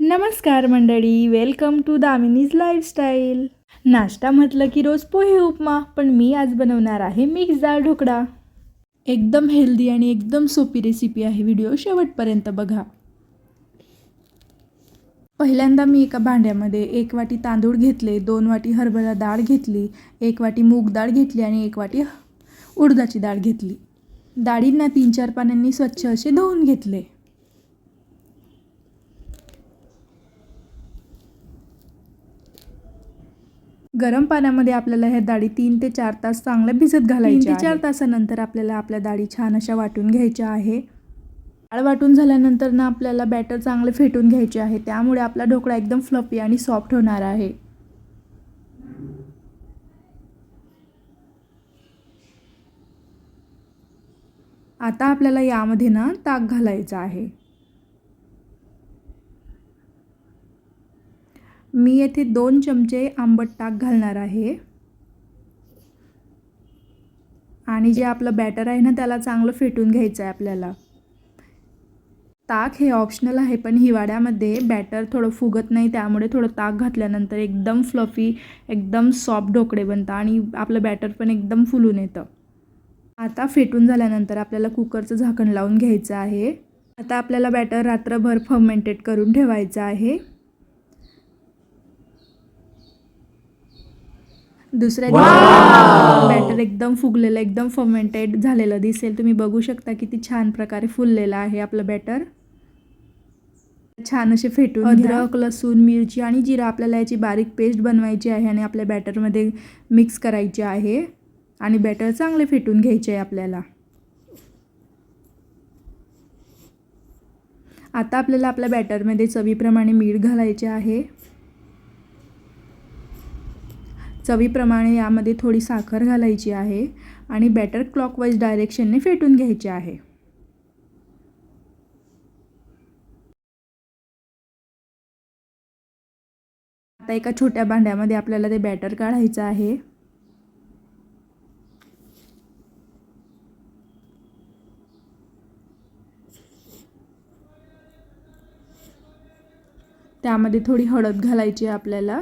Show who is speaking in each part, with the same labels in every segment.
Speaker 1: नमस्कार मंडळी, welcome to दामिनीज lifestyle. नाश्ता म्हटलं की रोज पोहे उपमा, पण मी आज बनवणार आहे मिक्स डाळ ढोकळा. एकदम हेल्दी आणि एकदम सोपी रेसिपी आहे. व्हिडिओ शेवटपर्यंत बघा. पहिल्यांदा मी एका भांड्यामध्ये 1 वाटी तांदूळ घेतले, 2 वाटी हरभरा डाळ घेतली, 1 वाटी मूग डाळ घेतली आणि 1 वाटी उडदाची डाळ घेतली. डाळींना 3-4 पाण्यांनी स्वच्छ असे धुवून घेतले. गरम पाण्यामध्ये आपल्याला ह्या डाळी 3 ते 4 तास चांगल्या भिजत घालायच्या. 3 ते 4 तासानंतर आपल्याला आपल्या डाळी छान अशा वाटून घ्यायच्या आहे. डाळ वाटून झाल्यानंतर ना आपल्याला बॅटर चांगले फेटून घ्यायचे आहे. त्यामुळे आपला ढोकळा एकदम फ्लफी आणि सॉफ्ट होणार आहे. आता आपल्याला यामध्ये ना ताक घालायचं आहे. मी येथे 2 चमचे आंबट ताक घालणार आहे. आणि जे आपलं बॅटर आहे ना त्याला चांगलं फेटून घ्यायचं आहे आपल्याला. ताक हे ऑप्शनल आहे, पण हिवाळ्यामध्ये बॅटर थोडं फुगत नाही, त्यामुळे थोडं ताक घातल्यानंतर एकदम फ्लफी, एकदम सॉफ्ट ढोकळे बनतात आणि आपलं बॅटर पण एकदम फुलून येतं. आता फेटून झाल्यानंतर आपल्याला कुकरचं झाकण लावून घ्यायचं आहे. आता आपल्याला बॅटर रात्रभर फर्मेंटेड करून ठेवायचं आहे. दुसऱ्या दिवशी बॅटर एकदम फुगलेलं, एकदम फर्मेंटेड झालेलं दिसेल. तुम्ही बघू शकता किती छान प्रकारे फुललेलं आहे आपलं बॅटर. छान असे फेटून अद्रक, लसूण, मिरची आणि जिरा आपल्याला याची बारीक पेस्ट बनवायची आहे आणि आपल्या बॅटरमध्ये मिक्स करायची आहे आणि बॅटर चांगले फेटून घ्यायचे आहे आपल्याला. आता आपल्याला आपल्या बॅटरमध्ये चवीप्रमाणे मीठ घालायचे आहे. चवीप्रमाणे यामध्ये थोडी साखर घालायची आहे आणि बॅटर क्लॉकवाईज डायरेक्शनने फेटून घ्यायचे आहे. आता एका छोट्या भांड्यामध्ये आपल्याला ते बॅटर काढायचं आहे. त्यामध्ये थोडी हळद घालायची आहे आपल्याला.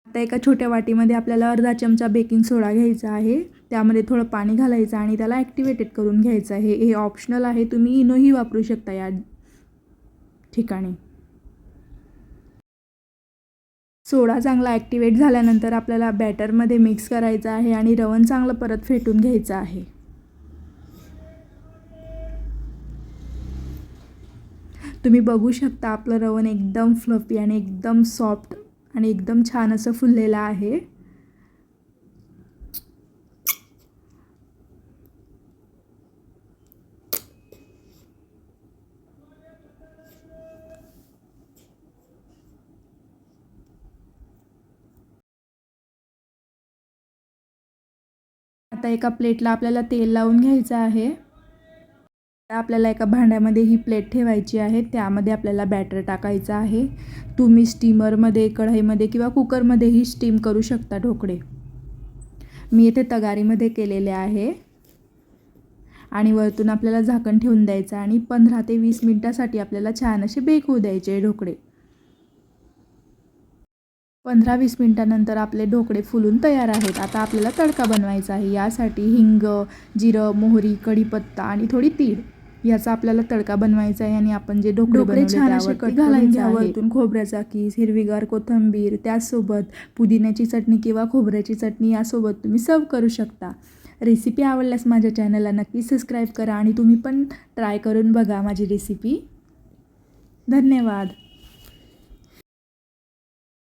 Speaker 1: आता एका छोट्या वाटीमध्ये आपल्याला अर्धा चमचा बेकिंग सोडा घ्यायचा आहे. त्यामध्ये थोडं पाणी घालायचं आणि त्याला ॲक्टिवेटेड करून घ्यायचं आहे. हे ऑप्शनल आहे, तुम्ही इनोही वापरू शकता या ठिकाणी. सोडा चांगला ॲक्टिवेट झाल्यानंतर आपल्याला बॅटरमध्ये मिक्स करायचं आहे आणि रवन चांगलं परत फेटून घ्यायचं आहे. तुम्ही बघू शकता आपलं रवन एकदम फ्लफी आणि एकदम सॉफ्ट आणि एकदम छान असं फुललेलं आहे. आता एका प्लेटला आपल्याला तेल लावून घ्यायचं आहे. आपल्याला एका भांड्यामध्ये ही प्लेट ठेवायची आहे. त्यामध्ये आपल्याला बॅटर टाकायचं आहे. तुम्ही स्टीमरमध्ये, कढईमध्ये किंवा कुकरमध्येही स्टीम करू शकता ढोकळे. मी येथे तगारीमध्ये केलेले आहे. आणि वरतून आपल्याला झाकण ठेवून द्यायचं आणि 15 ते 20 मिनिटासाठी आपल्याला छान असे बेक होऊ द्यायचे ढोकळे. 15-20 मिनिटानंतर आपले ढोकळे फुलून तयार आहेत. आता आपल्याला तडका बनवायचा आहे. यासाठी हिंग, जिरं, मोहरी, कढीपत्ता आणि थोडी तीळ याचा आपल्याला तडका बनवायचा आहे. आणि आपण जे ढोकळे छान असे कट घालायचे आहे. वरतून खोबऱ्याचा कीस, हिरवीगार कोथिंबीर, त्याचसोबत पुदिन्याची चटणी किंवा खोबऱ्याची चटणी यासोबत तुम्ही सर्व करू शकता. रेसिपी आवडल्यास माझ्या चॅनलला नक्की सबस्क्राईब करा आणि तुम्ही पण ट्राय करून बघा माझी रेसिपी. धन्यवाद.